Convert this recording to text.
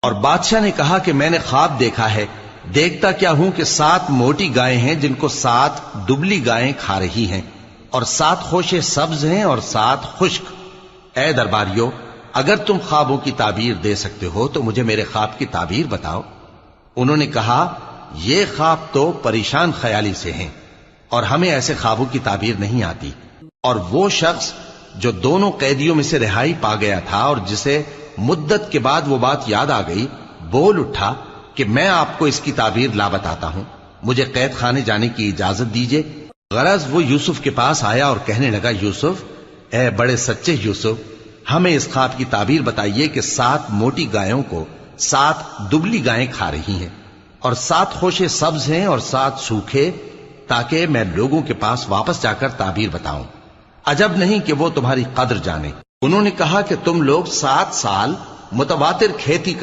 اور بادشاہ نے کہا کہ میں نے خواب دیکھا ہے، دیکھتا کیا ہوں کہ 7 موٹی گائیں ہیں جن کو 7 دبلی گائیں کھا رہی ہیں، اور 7 خوشے سبز ہیں اور 7 خشک۔ اے درباریو، اگر تم خوابوں کی تعبیر دے سکتے ہو تو مجھے میرے خواب کی تعبیر بتاؤ۔ انہوں نے کہا، یہ خواب تو پریشان خیالی سے ہیں اور ہمیں ایسے خوابوں کی تعبیر نہیں آتی۔ اور وہ شخص جو دونوں قیدیوں میں سے رہائی پا گیا تھا اور جسے مدت کے بعد وہ بات یاد آ گئی، بول اٹھا کہ میں آپ کو اس کی تعبیر لا بتاتا ہوں، مجھے قید خانے جانے کی اجازت دیجیے۔ غرض وہ یوسف کے پاس آیا اور کہنے لگا، یوسف، اے بڑے سچے یوسف، ہمیں اس خواب کی تعبیر بتائیے کہ 7 موٹی گایوں کو 7 دبلی گائیں کھا رہی ہیں، اور 7 خوشے سبز ہیں اور 7 سوکھے، تاکہ میں لوگوں کے پاس واپس جا کر تعبیر بتاؤں۔ عجب نہیں کہ وہ تمہاری قدر جانے۔ انہوں نے کہا کہ تم لوگ 7 سال متواتر کھیتی